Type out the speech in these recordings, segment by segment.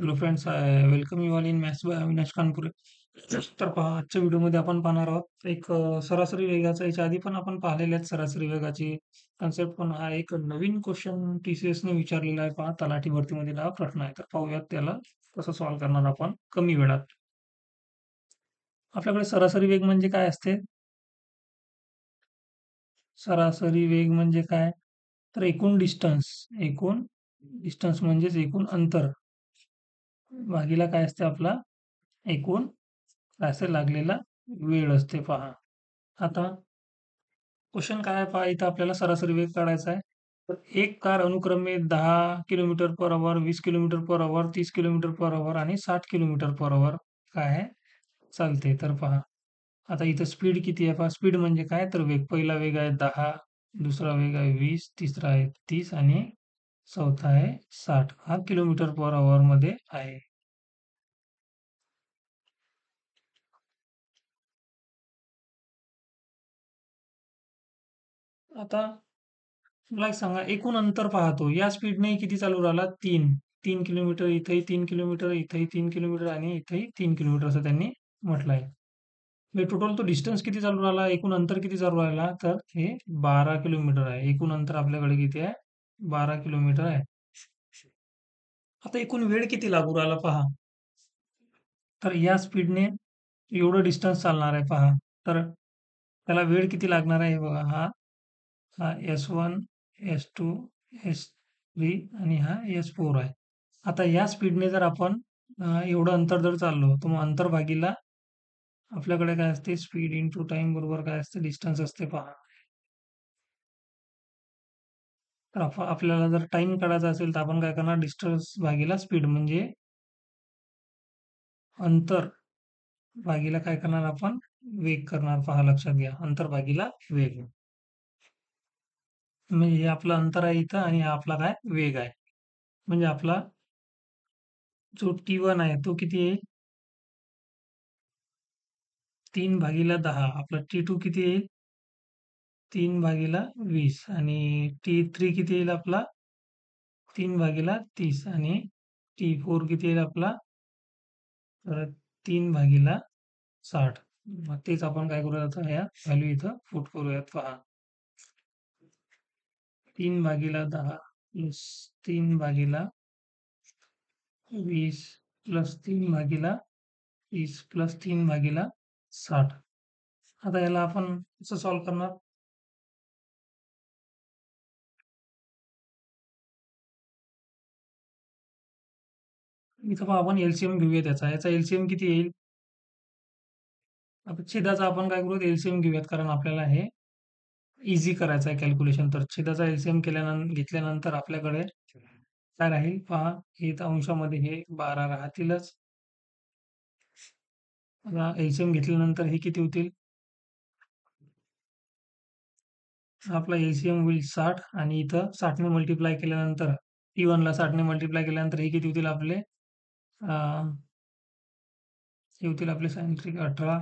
Hello friends, welcome you all in maths by Avinash Kanpure. तर पहा, आजच्या व्हिडिओमध्ये आपण पाहणार आहोत एक सरासरी वेगाचा. याच्या आधी पण आपण पाहिलेले आहेत सरासरी वेगाची कन्सेप्ट, पण हा एक नवीन क्वेश्चन TCS ने विचारलेला आहे. पहा, तलाठी भरतीमधील हा प्रश्न आहे. तर पाहूयात त्याला कसं सॉल्व्ह करणार आपण कमी वेळात. आपल्याकडे सरासरी वेग म्हणजे काय असते? सरासरी वेग म्हणजे काय? तर एकूण डिस्टन्स म्हणजेच एकूण अंतर भागीला काय असते आपला एकूण काय असेल लागलेला वेळ असते. पहा आता क्वेश्चन काय आहे, पहा इथं आपल्याला सरासरी वेग काढायचा आहे. तर एक कार अनुक्रमे 10 kilometre per hour, 20 kilometre per hour, 30 kilometre per hour आणि 60 किलोमीटर पर आवर काय आहे चालते. तर पहा आता इथं स्पीड किती आहे? पहा, स्पीड म्हणजे काय? तर वेग. पहिला वेग आहे 10, दुसरा वेग आहे 20, तिसरा आहे 30 आणि चौथा आहे 60. हा किलोमीटर पर आवर मध्ये आहे. आता मला एक सांगा, एकूण अंतर पाहतो या स्पीडने किती चालू राहिला? 3 किलोमीटर. इथेही 3 किलोमीटर, इथेही 3 किलोमीटर आणि इथेही 3 किलोमीटर असं त्यांनी म्हटलं आहे. म्हणजे टोटल तो डिस्टन्स किती चालू राहिला, एकूण अंतर किती चालू राहिला? तर हे 12 किलोमीटर आहे. एकूण अंतर आपल्याकडे किती आहे? 12 किलोमीटर आहे. आता एकूण वेळ किती लागू राहिला पहा. तर या स्पीडने एवढं डिस्टन्स चालणार आहे पहा. तर त्याला वेळ किती लागणार आहे हे बघा. हा हा S1, S2, S3 आणि हा S4 आहे. आता या स्पीडने जर आपण एवढं अंतर जर चाललो, तर मग अंतर भागीला आपल्याकडे काय असते? स्पीड इंटू टाइम बरोबर काय असते? डिस्टन्स असते पहा. तर आपल्याला जर टाइम काढायचा असेल तर आपण काय करणार? डिस्टन्स भागीला स्पीड म्हणजे अंतर भागीला काय करणार आपण? वेग करणार. पहा, लक्षात घ्या, अंतर भागीला वेग. म्हणजे हे आपलं अंतर आहे इथं आणि हा आपला काय वेग आहे. म्हणजे आपला जो T1 आहे तो किती येईल? 3/10. आपला T2 किती येईल? 3/20 आणि T3 किती येईल आपला? 3/30 आणि T4 किती येईल आपला? तर 3/60. मग तेच आपण काय करूयात आता, या व्हॅल्यू इथं पुट करूयात. पहा, 3/10 प्लस 3/20 प्लस 3/30 प्लस 3/60. आता याला आपण कसं सॉल्व्ह करणार? इथं पहा, आपण LCM घेऊया त्याचा. याचा LCM किती येईल? आता छेदाचा आपण काय करूयात? LCM घेऊयात, कारण आपल्याला हे इझी करायचं आहे कॅल्क्युलेशन. तर छेदाचा LCM घेतल्यानंतर आपल्याकडे काय राहील पहा. हे तर अंशामध्ये हे 12 राहतीलच. आता LCM घेतल्यानंतर हे किती होतील? आपला LCM होईल 60 आणि इथं 60 ने मल्टिप्लाय केल्यानंतर T1 ला 60 ने मल्टिप्लाय केल्यानंतर हे किती होतील आपले? हे होतील आपले सायंत्रिक 18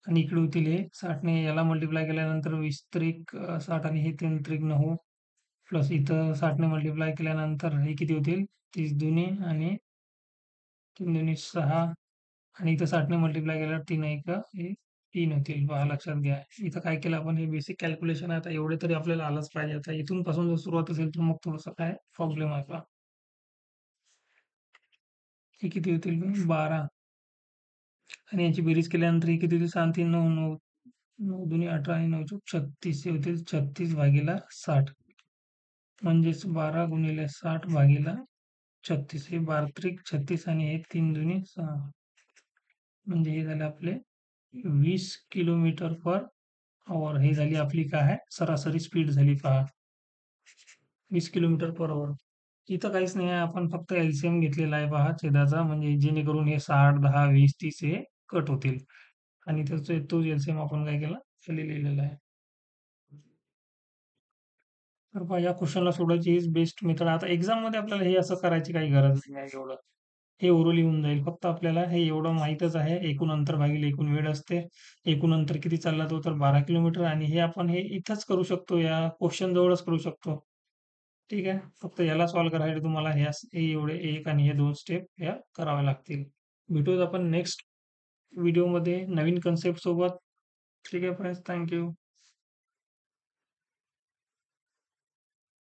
आणि इकडे होतील हे 60 ने याला मल्टिप्लाय केल्यानंतर 20 त्रिक 60 आणि हे 3 त्रिक 9 प्लस इथं 60 ने मल्टिप्लाय केल्यानंतर हे किती होतील? 30 दुनी आणि 3 दुनी 6 आणि इथं 60 ने मल्टिप्लाय केल्यावर 3 एक हे 3 होतील. पहा, लक्षात घ्या. इथं काय केलं आपण? हे बेसिक कॅल्क्युलेशन आहे. आता एवढे तरी आपल्याला आलंच पाहिजे. आता इथून पासून जर सुरुवात असेल तर मग थोडंसं काय प्रॉब्लेम आहे पहा. हे किती होतील? 12 आणि यांची बेरीज केल्यानंतर हे किती होतील? 6 आणि 3 9 9 9 दुनी 18 आणि 9 चौक 36. हे होतील 36/60. म्हणजेच 12 गुणिले 60 भागीला 36. हे 12 त्रिक 36 आणि हे 3 दुनी 6. म्हणजे हे झाले आपले 20 किलोमीटर पर आवर. ही झाली आपली काय आहे? सरासरी स्पीड झाली पहा, 20 किलोमीटर पर आवर. इथं काहीच नाही आहे. आपण फक्त LCM घेतलेला आहे पहा छेदाचा, म्हणजे जेणेकरून हे 60, 10, 20, 30 हे कट होतील आणि तोच LCM आपण काय केला? खाली लिहिलेला आहे. तर पहा, या क्वेश्चनला सोडवायची हीच बेस्ट मेथड. आता एक्झाममध्ये आपल्याला हे असं करायची काही गरज नाही एवढं. हे ओरली होऊन जाईल. फक्त आपल्याला हे एवढं माहीतच आहे, एकूण अंतर भागीले एकूण वेळ असते. एकूण अंतर किती चालला तो? तर 12 किलोमीटर आणि हे आपण हे इथंच करू शकतो, या क्वेश्चन जवळच करू शकतो. ठीक आहे. फक्त याला सॉल्व्ह करायला तुम्हाला हे एवढे 1 आणि हे 2 स्टेप ह्या कराव्या लागतील. भेटूच आपण नेक्स्ट व्हिडिओमध्ये नवीन कन्सेप्ट सोबत. ठीक आहे फ्रेंड्स. थँक